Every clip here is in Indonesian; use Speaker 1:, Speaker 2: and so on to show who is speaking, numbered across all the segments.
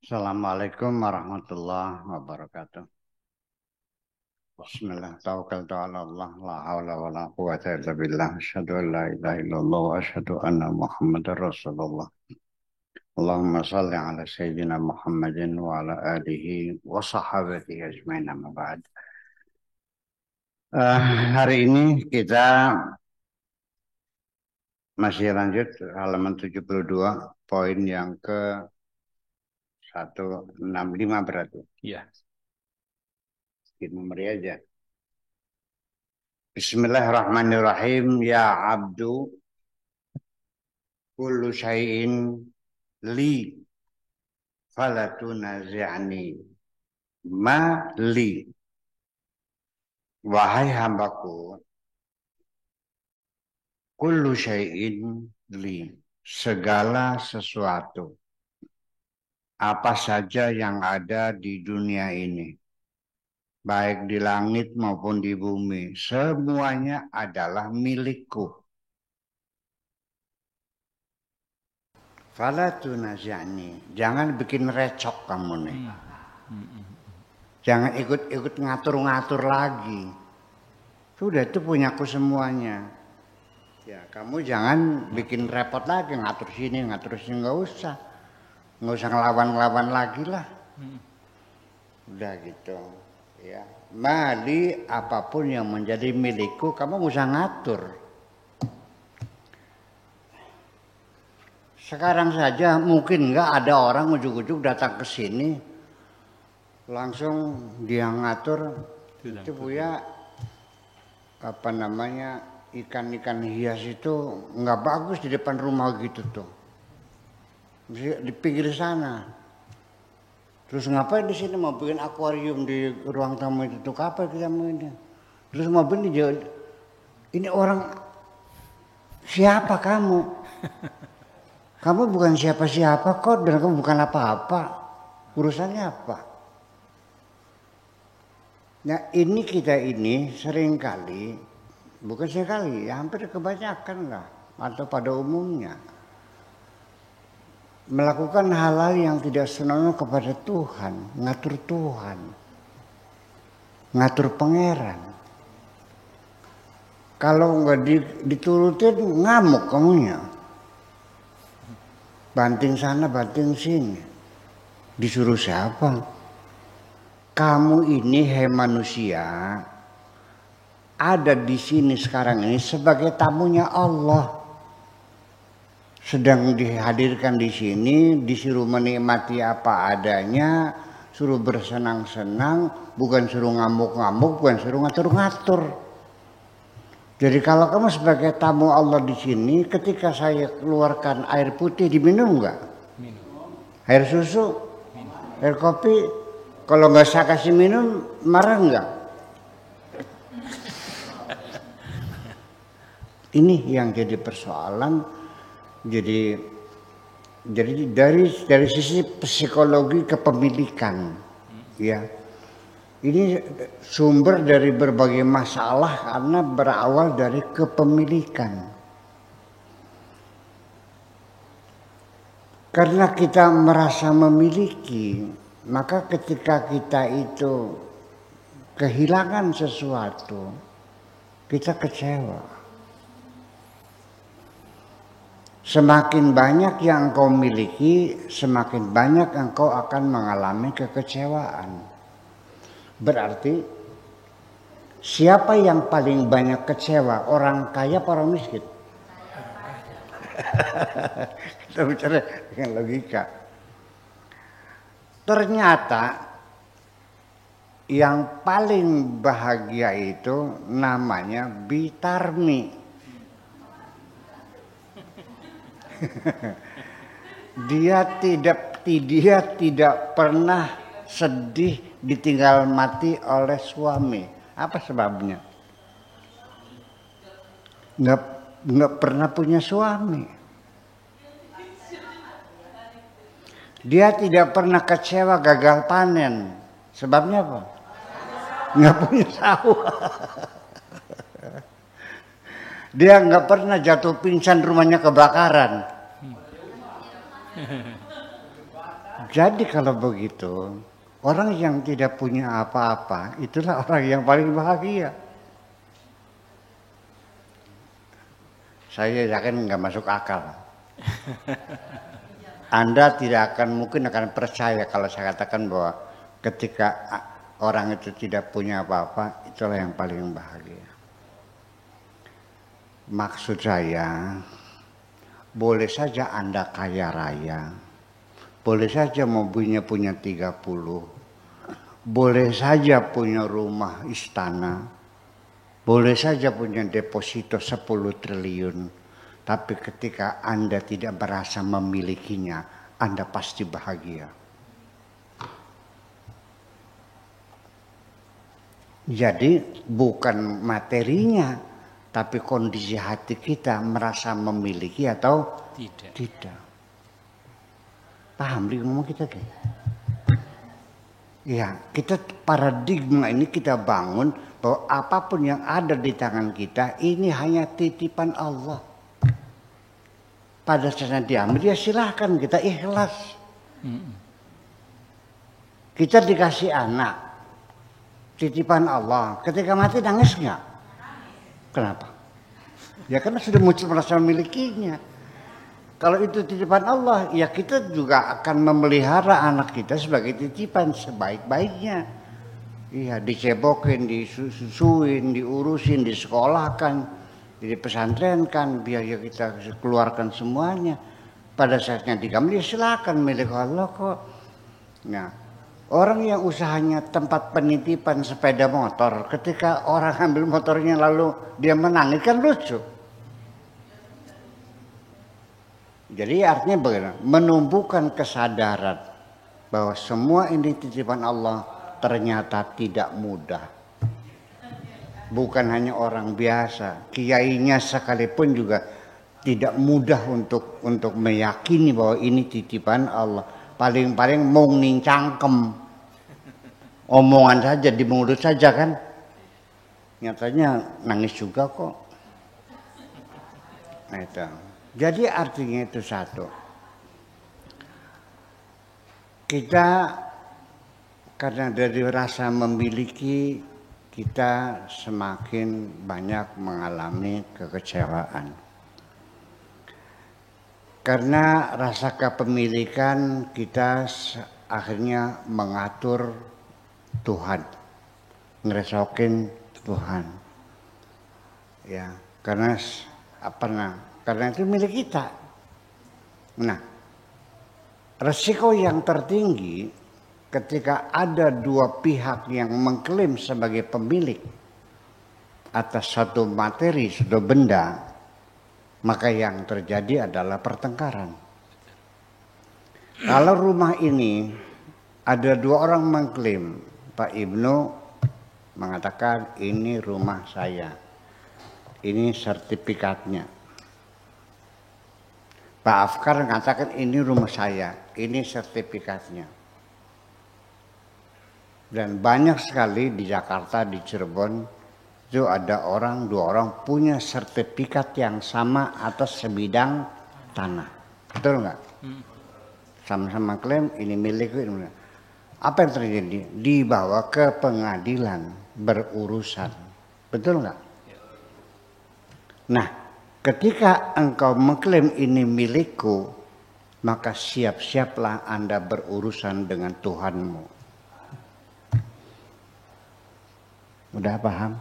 Speaker 1: Assalamualaikum warahmatullahi wabarakatuh. Bismillah, tawakkaltu ala Allah, la hawla wa la quwwata illa billah, asyhadu an la ilaha illallah wa asyhadu anna Muhammadar Rasulullah. Allahumma salli ala Sayyidina Muhammadin wa ala alihi wa sahabatihi ajmain amma ba'd. Hari ini kita masih lanjut halaman 72, poin yang ke 165 berarti.
Speaker 2: Iya.
Speaker 1: Di nomor aja. Bismillahirrahmanirrahim. Ya abdu, kullu syai'in li falatunazi'ni ma li. Wahai hambaku, kullu syai'in li, segala sesuatu, apa saja yang ada di dunia ini, baik di langit maupun di bumi, semuanya adalah milikku. Fala tunazi'ni, jangan bikin recok kamu nih. Jangan ikut-ikut ngatur-ngatur lagi. Sudah, itu punyaku semuanya. Ya, kamu jangan bikin repot lagi, ngatur sini, nggak usah. Nggak usah ngelawan-ngelawan lagi lah. Udah gitu. Ya, mali apapun yang menjadi milikku, kamu nggak usah ngatur. Sekarang saja mungkin nggak ada orang ujuk-ujuk datang ke sini, langsung dia ngatur itu Buya, apa namanya, ikan-ikan hias itu nggak bagus di depan rumah gitu tuh, di pinggir sana. Terus ngapain di sini mau bikin akuarium di ruang tamu itu tuh, apa kita mau ini? Terus mau bikin ini orang siapa kamu? Kamu bukan siapa-siapa kok, dan kamu bukan apa-apa. Urusannya apa? Nah, ini kita ini seringkali, bukan sekali, hampir kebanyakan lah, atau pada umumnya, melakukan hal-hal yang tidak senonoh kepada Tuhan, ngatur Tuhan, ngatur pangeran. Kalau nggak diturutin, ngamuk kamunya. Banting sana, banting sini. Disuruh siapa? Kamu ini, hai manusia, ada di sini sekarang ini sebagai tamunya Allah. Sedang dihadirkan di sini, disuruh menikmati apa adanya, suruh bersenang-senang, bukan suruh ngamuk-ngamuk, bukan suruh ngatur-ngatur. Jadi kalau kamu sebagai tamu Allah di sini, ketika saya keluarkan air putih, diminum nggak?
Speaker 2: Minum.
Speaker 1: Air susu?
Speaker 2: Minum.
Speaker 1: Air kopi? Kalau nggak saya kasih minum, marah nggak? Ini yang jadi persoalan. Jadi dari sisi psikologi kepemilikan, ya. Ini sumber dari berbagai masalah karena berawal dari kepemilikan. Karena kita merasa memiliki, maka ketika kita itu kehilangan sesuatu, kita kecewa. Semakin banyak yang engkau miliki, semakin banyak engkau akan mengalami kekecewaan. Berarti siapa yang paling banyak kecewa? Orang kaya apa orang miskin? Kita bicara dengan logika. Ternyata yang paling bahagia itu namanya Bitarmi. Dia tidak pernah sedih ditinggal mati oleh suami. Apa sebabnya? Nggak pernah punya suami. Dia tidak pernah kecewa gagal panen. Sebabnya apa? Nggak punya sawah. Dia nggak pernah jatuh pingsan, rumahnya kebakaran. Jadi kalau begitu, orang yang tidak punya apa-apa, itulah orang yang paling bahagia. Saya yakin nggak masuk akal. Anda tidak mungkin akan percaya kalau saya katakan bahwa ketika orang itu tidak punya apa-apa, itulah yang paling bahagia. Maksud saya, boleh saja Anda kaya raya, boleh saja mobilnya punya 30, boleh saja punya rumah istana, boleh saja punya deposito 10 triliun, tapi ketika Anda tidak merasa memilikinya, Anda pasti bahagia. Jadi bukan materinya, tapi kondisi hati kita merasa memiliki atau tidak. Paham ngomong kita kayak? Ya, kita paradigma ini kita bangun bahwa apapun yang ada di tangan kita ini hanya titipan Allah. Pada saat diambil ya silahkan kita ikhlas. Kita dikasih anak, titipan Allah. Ketika mati nangis nggak? Kenapa? Ya karena sudah muncul merasa memilikinya. Kalau itu titipan Allah, ya kita juga akan memelihara anak kita sebagai titipan sebaik-baiknya. Iya, dicebokin, disusuin, diurusin, disekolahkan, dipesantrenkan, biaya kita keluarkan semuanya. Pada saatnya digambil, ya silakan milik Allah kok. Nah, orang yang usahanya tempat penitipan sepeda motor, ketika orang ambil motornya lalu dia menangis kan lucu. Jadi artinya bagaimana? Menumbuhkan kesadaran bahwa semua ini titipan Allah ternyata tidak mudah. Bukan hanya orang biasa, kiainya sekalipun juga tidak mudah untuk meyakini bahwa ini titipan Allah. Paling-paling mau cangkem, omongan saja di mulut saja kan. Nyatanya nangis juga kok. Nah itu. Jadi artinya itu satu. Kita karena dari rasa memiliki, kita semakin banyak mengalami kekecewaan. Karena rasa kepemilikan kita akhirnya mengatur Tuhan, ngeresokin Tuhan. Ya, karena karena itu milik kita. Nah, resiko yang tertinggi ketika ada dua pihak yang mengklaim sebagai pemilik atas satu materi, satu benda, maka yang terjadi adalah pertengkaran. Kalau rumah ini ada dua orang mengklaim, Pak Ibnu mengatakan ini rumah saya, ini sertifikatnya. Pak Afkar mengatakan ini rumah saya, ini sertifikatnya. Dan banyak sekali di Jakarta, di Cirebon, itu ada dua orang punya sertifikat yang sama atas sebidang tanah. Betul nggak? Sama-sama klaim ini milikku. Apa yang terjadi? Dibawa ke pengadilan berurusan. Betul nggak? Nah, ketika engkau mengklaim ini milikku, maka siap-siaplah Anda berurusan dengan Tuhanmu. Udah paham?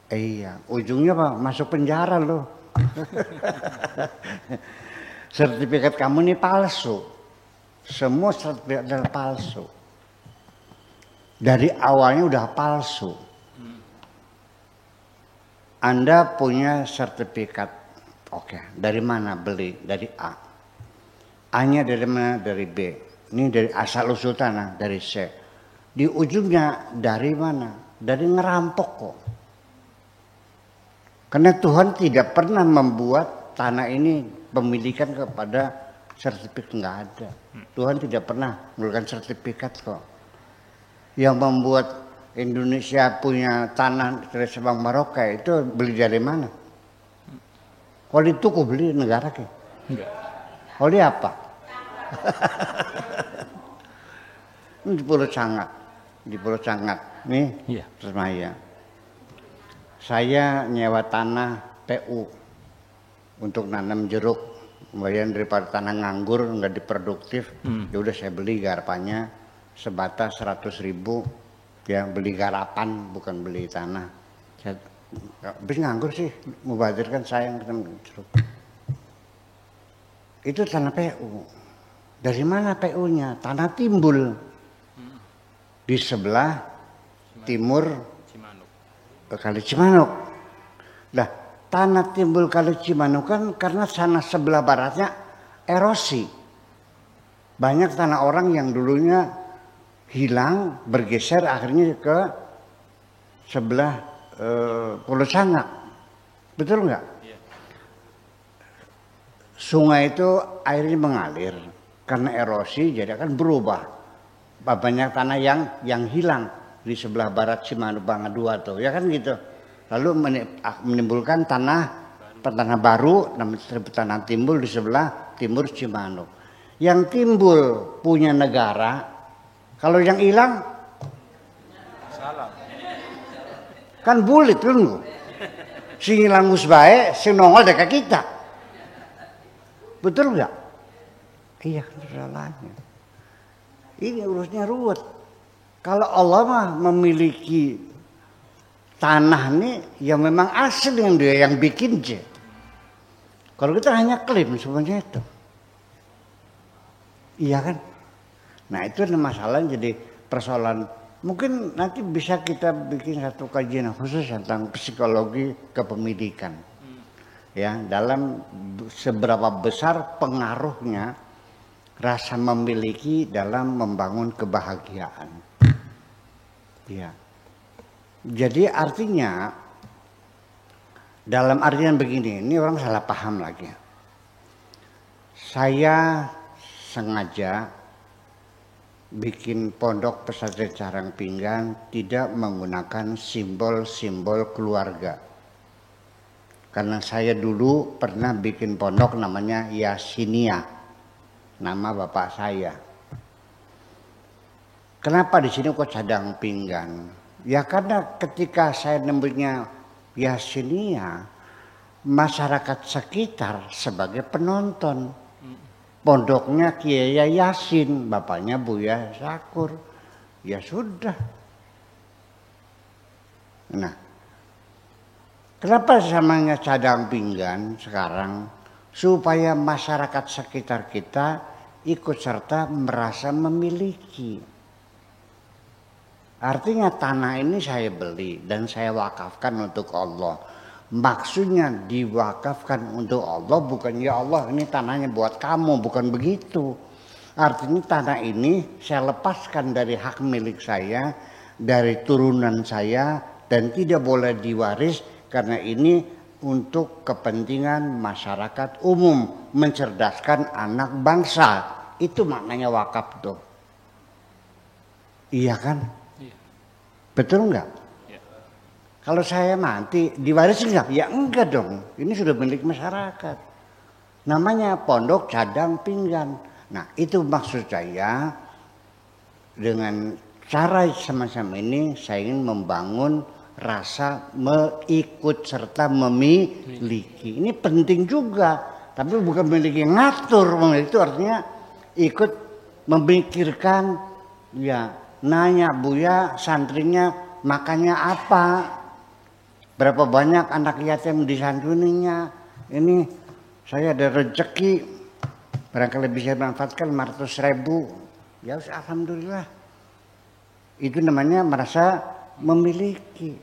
Speaker 1: Iya, ujungnya Pak masuk penjara loh. Sertifikat kamu ini palsu. Semua sertifikat adalah palsu. Dari awalnya udah palsu. Anda punya sertifikat, oke. Dari mana beli? Dari A. A-nya dari mana? Dari B. Ini dari asal usul tanah, dari C. Di ujungnya dari mana? Dari ngerampok kok. Karena Tuhan tidak pernah membuat tanah ini pemilikan kepada sertifikat, nggak ada. Tuhan tidak pernah memberikan sertifikat kok. Yang membuat Indonesia punya tanah dari Sabang Merauke itu beli dari mana? Kalau di tuku beli negara ke? Enggak. Kalau di apa? Di Pulau Sangat. Di Pulau Sangat. Nih,
Speaker 2: Iya.
Speaker 1: Semaya. Saya nyewa tanah PU untuk nanam jeruk. Kemudian daripada tanah nganggur, nggak diproduktif, ya udah saya beli garapannya sebatas 100.000. Ya beli garapan, bukan beli tanah. Saya, habis nganggur sih, mubadirkan saya yang nanam jeruk. Itu tanah PU. Dari mana PU-nya? Tanah Timbul. Di sebelah timur Kali Cimanuk. Nah, tanah Timbul Kali Cimanuk kan karena sana sebelah baratnya erosi. Banyak tanah orang yang dulunya hilang, bergeser akhirnya ke sebelah Pulau Sangat. Betul nggak? Sungai itu airnya mengalir karena erosi, jadi akan berubah. Banyak tanah yang hilang di sebelah barat Cimanuk Bangka Dua tuh, ya kan gitu. Lalu menimbulkan tanah baru, namanya tanah Timbul di sebelah timur Cimanuk. Yang timbul punya negara. Kalau yang hilang,
Speaker 2: Salah.
Speaker 1: kan bulit lu. Si hilang bae, si nongol dekat kita. Betul nggak? Iya, salahnya. Ini urusnya ruwet. Kalau Allah mah memiliki tanah nih, ya memang asli yang dia yang bikin je. Kalau kita hanya klaim sebenarnya itu. Iya kan? Nah itu masalah jadi persoalan. Mungkin nanti bisa kita bikin satu kajian khusus tentang psikologi kepemilikan. Ya, dalam seberapa besar pengaruhnya rasa memiliki dalam membangun kebahagiaan. Ya. Jadi artinya dalam artian begini, ini orang salah paham lagi. Saya sengaja bikin pondok pesantren Carang Pinggan tidak menggunakan simbol-simbol keluarga. Karena saya dulu pernah bikin pondok namanya Yasinia, nama bapak saya. Kenapa di sini kok Cadang Pinggan? Ya karena ketika saya nyebutnya Yasinia, masyarakat sekitar sebagai penonton. Pondoknya Kiai Yasin, bapaknya Buya Sakur. Ya sudah. Nah, kenapa namanya Cadang Pinggan sekarang? Supaya masyarakat sekitar kita ikut serta merasa memiliki. Artinya tanah ini saya beli dan saya wakafkan untuk Allah. Maksudnya diwakafkan untuk Allah bukan ya Allah ini tanahnya buat kamu, bukan begitu. Artinya tanah ini saya lepaskan dari hak milik saya, dari turunan saya dan tidak boleh diwaris karena ini untuk kepentingan masyarakat umum, mencerdaskan anak bangsa. Itu maknanya wakaf tuh. Iya kan? Iya. Betul enggak? Kalau saya mati, diwarisin nggak? Ya enggak dong, ini sudah milik masyarakat. Namanya Pondok Cadang Pinggan. Nah itu maksud saya, dengan cara semacam ini saya ingin membangun rasa mengikut serta memiliki. Ini penting juga, tapi bukan memiliki ngatur. Memiliki itu artinya ikut memikirkan, ya nanya Buya santrinya makannya apa. Berapa banyak anak yatim disantuninya. Ini saya ada rezeki. Barangkali bisa manfaatkan 500.000. Ya alhamdulillah. Itu namanya merasa memiliki.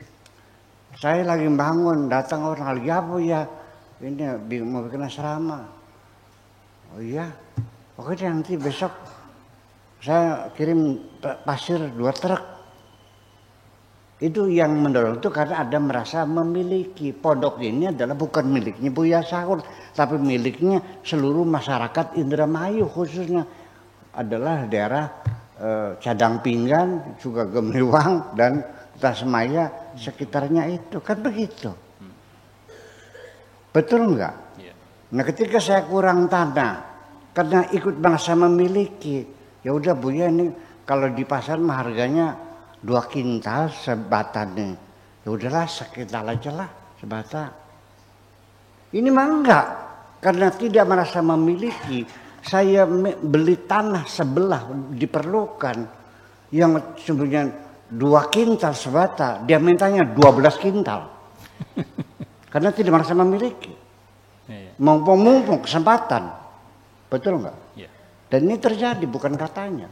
Speaker 1: Saya lagi bangun, datang orang lagi apa ya? Ini mau bikin asrama. Oh iya. Oke nanti besok saya kirim pasir 2 truk. Itu yang mendorong itu karena ada merasa memiliki. Pondok ini adalah bukan miliknya Buya Sakur, tapi miliknya seluruh masyarakat Indramayu, khususnya adalah daerah Cadang Pinggan, juga Gemriwang dan Tasmaya sekitarnya itu. Kan begitu. Betul enggak? Nah ketika saya kurang tanah, karena ikut merasa memiliki. Ya udah Buya ini kalau di pasar mah harganya 2 kintal sebatang nih. Ya udahlah sekintal aja lah sebatang. Ini mah enggak, karena tidak merasa memiliki. Saya beli tanah sebelah diperlukan yang sebenarnya 2 kintal sebatang, dia mintanya 12 kintal. Karena tidak merasa memiliki. Mumpung kesempatan. Betul enggak?
Speaker 2: Ya.
Speaker 1: Dan ini terjadi, bukan katanya.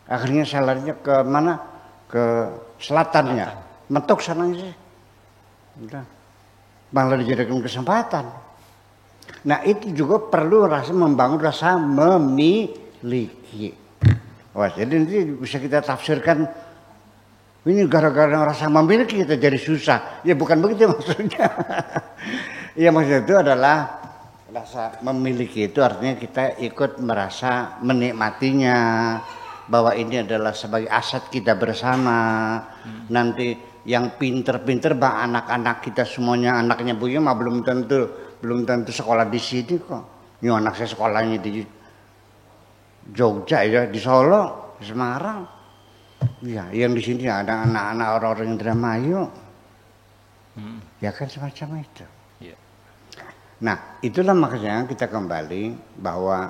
Speaker 1: Akhirnya saya larinya ke mana? Ke selatannya. Mentok sananya sih. Udah. Malah dijadikan kesempatan. Nah itu juga perlu membangun rasa memiliki. Wah, jadi nanti bisa kita tafsirkan ini gara-gara rasa memiliki kita jadi susah. Ya bukan begitu maksudnya. Ya maksudnya itu adalah rasa memiliki itu artinya kita ikut merasa menikmatinya, bahwa ini adalah sebagai aset kita bersama. Nanti yang pinter-pinter bang anak-anak kita semuanya, anaknya Buya mah belum tentu sekolah di sini kok. Ini anak saya sekolahnya di Jogja ya, di Solo, di Semarang. Ya, yang di sini ada anak-anak orang-orang yang Indramayu. Ya kan semacam itu.
Speaker 2: Yeah.
Speaker 1: Nah, itulah makanya kita kembali bahwa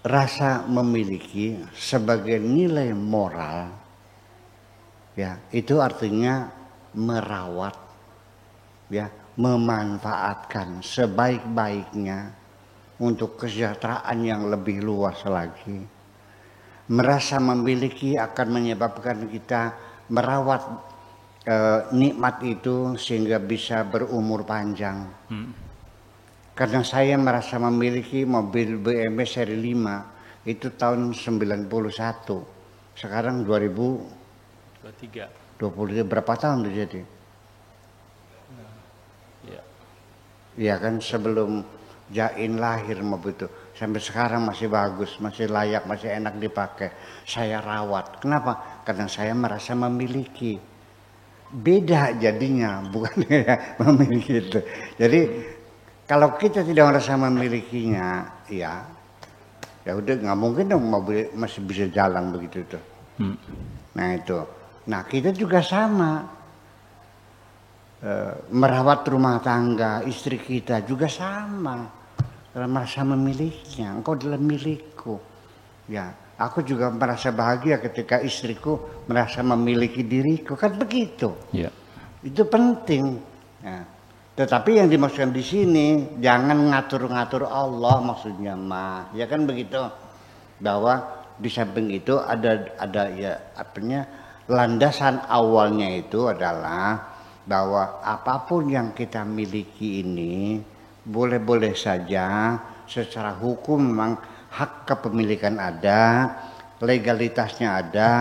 Speaker 1: rasa memiliki sebagai nilai moral, ya itu artinya merawat, ya memanfaatkan sebaik-baiknya untuk kesejahteraan yang lebih luas lagi. Merasa memiliki akan menyebabkan kita merawat nikmat itu sehingga bisa berumur panjang. Karena saya merasa memiliki mobil BMW seri 5 itu tahun 91. Sekarang 2023. Berapa tahun itu jadi? Iya kan sebelum Jain lahir mobil itu. Sampai sekarang masih bagus, masih layak, masih enak dipakai. Saya rawat. Kenapa? Karena saya merasa memiliki. Beda jadinya, bukan memiliki itu. Jadi kalau kita tidak merasa memilikinya, ya udah nggak mungkin dong mobil masih bisa jalan begitu tuh. Nah itu. Nah kita juga sama. Merawat rumah tangga, istri kita juga sama. Merasa memilikinya, engkau adalah milikku. Ya, aku juga merasa bahagia ketika istriku merasa memiliki diriku, kan begitu. Yeah. Itu penting. Ya. Tetapi yang dimaksudkan di sini jangan ngatur-ngatur Allah maksudnya mah, ya kan begitu. Bahwa di samping itu ada ya artinya landasan awalnya itu adalah bahwa apapun yang kita miliki ini boleh-boleh saja secara hukum memang hak kepemilikan ada, legalitasnya ada,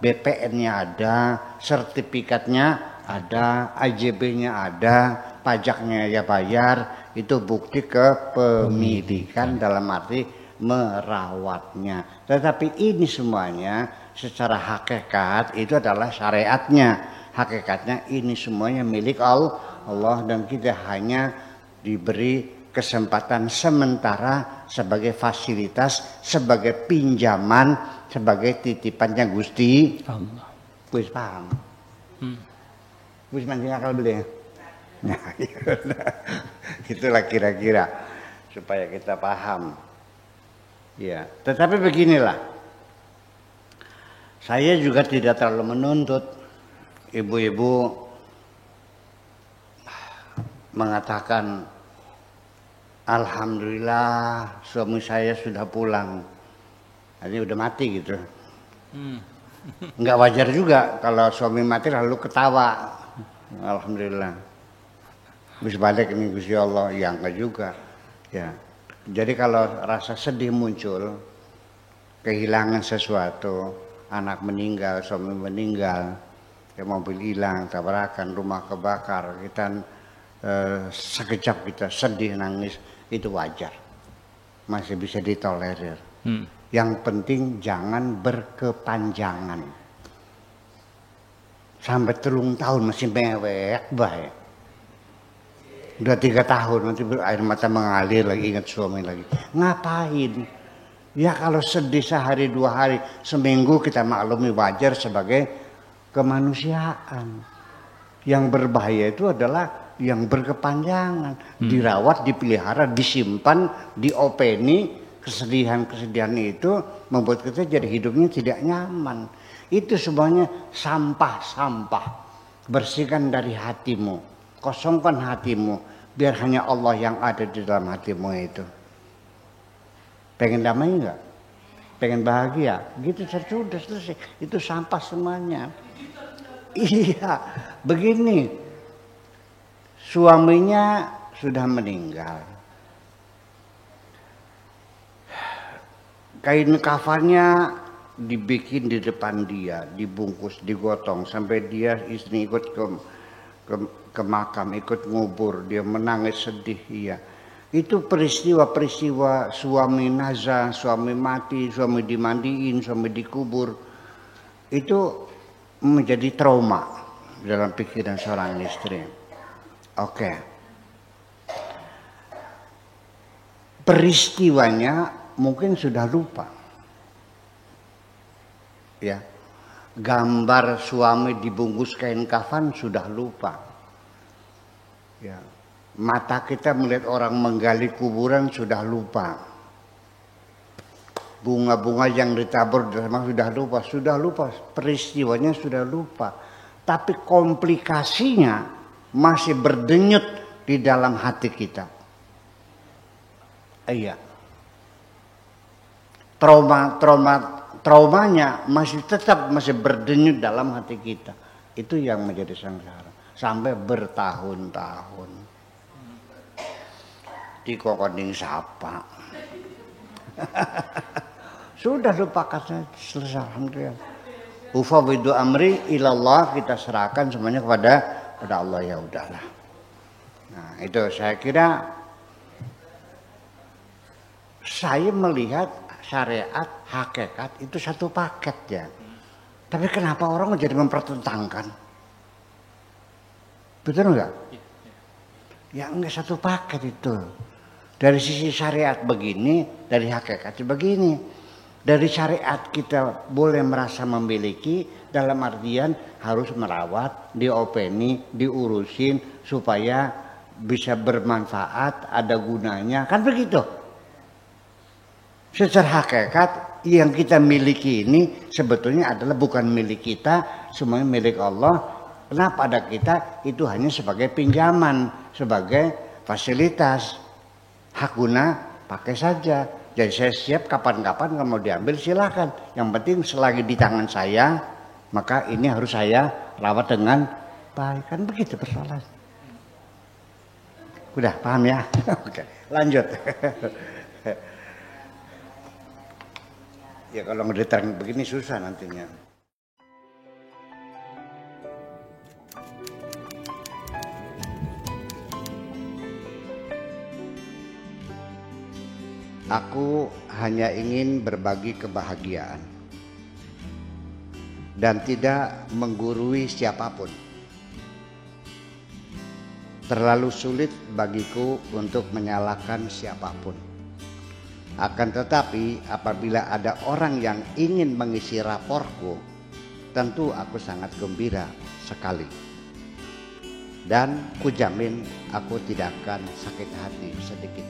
Speaker 1: BPN-nya ada, sertifikatnya ada, AJB-nya ada, pajaknya ya bayar, itu bukti kepemilikan dalam arti merawatnya. Tetapi ini semuanya secara hakikat itu adalah syariatnya. Hakikatnya ini semuanya milik Allah dan kita hanya diberi kesempatan sementara sebagai fasilitas, sebagai pinjaman, sebagai titipannya Gusti Allah. Wis paham? Wis mancing akal beli. Nah, itulah kira-kira supaya kita paham. Ya, tetapi beginilah. Saya juga tidak terlalu menuntut ibu-ibu mengatakan alhamdulillah suami saya sudah pulang. Ini udah mati gitu. Enggak wajar juga kalau suami mati lalu ketawa. Alhamdulillah. Bisa balik ini Gusti Allah, ya enggak juga. Ya. Jadi kalau rasa sedih muncul, kehilangan sesuatu, anak meninggal, suami meninggal, ya mobil hilang, tabrakan, rumah kebakar, kita sekejap kita sedih nangis, itu wajar, masih bisa ditolerir. Yang penting jangan berkepanjangan sampai 3 tahun masih mewek baik. Udah 3 tahun, nanti air mata mengalir lagi, ingat suami lagi. Ngapain? Ya kalau sedih sehari 2 hari, seminggu kita maklumi, wajar sebagai kemanusiaan. Yang berbahaya itu adalah yang berkepanjangan, dirawat, dipelihara, disimpan, diopeni, kesedihan-kesedihan itu membuat kita jadi hidupnya tidak nyaman. Itu semuanya sampah-sampah. Bersihkan dari hatimu, kosongkan hatimu, biar hanya Allah yang ada di dalam hatimu itu. Pengen damai enggak? Pengen bahagia? Gitu sudah selesai. Itu sampah semuanya. Iya, begini. Suaminya sudah meninggal. Kain kafannya dibikin di depan dia, dibungkus, digotong sampai dia istri ikut ke makam, ikut ngubur, dia menangis sedih. Iya, itu peristiwa-peristiwa suami nazar, suami mati, suami dimandiin, suami dikubur, itu menjadi trauma dalam pikiran seorang istri. Oke, peristiwanya mungkin sudah lupa. Ya, gambar suami dibungkus kain kafan sudah lupa. Ya, mata kita melihat orang menggali kuburan sudah lupa. Bunga-bunga yang ditabur sudah lupa, peristiwanya sudah lupa. Tapi komplikasinya masih berdenyut di dalam hati kita. Iya. Traumanya masih berdenyut dalam hati kita. Itu yang menjadi sengsara sampai bertahun-tahun. Dikokoning sapa. Sudah lupakan saja, selesai, alhamdulillah. Ufawwidu amri ilallah, kita serahkan semuanya kepada Allah, ya udahlah. Nah, itu saya kira saya melihat syariat, hakikat itu satu paket ya. Tapi kenapa orang jadi mempertentangkan? Betul enggak? Ya enggak, satu paket itu. Dari sisi syariat begini, dari hakikat begini. Dari syariat kita boleh merasa memiliki, dalam artian harus merawat, diopeni, diurusin supaya bisa bermanfaat, ada gunanya, kan begitu. Secara hakikat yang kita miliki ini sebetulnya adalah bukan milik kita, semuanya milik Allah. Kenapa ada kita? Itu hanya sebagai pinjaman, sebagai fasilitas. Hak guna pakai saja. Jadi saya siap kapan-kapan kalau mau diambil silahkan. Yang penting selagi di tangan saya, maka ini harus saya rawat dengan baik. Kan begitu persoalan. Udah paham ya? Oke, lanjut. Ya kalau ngedetail begini susah nantinya. Aku hanya ingin berbagi kebahagiaan dan tidak menggurui siapapun. Terlalu sulit bagiku untuk menyalahkan siapapun. Akan tetapi apabila ada orang yang ingin mengisi raporku, tentu aku sangat gembira sekali. Dan kujamin aku tidak akan sakit hati sedikit.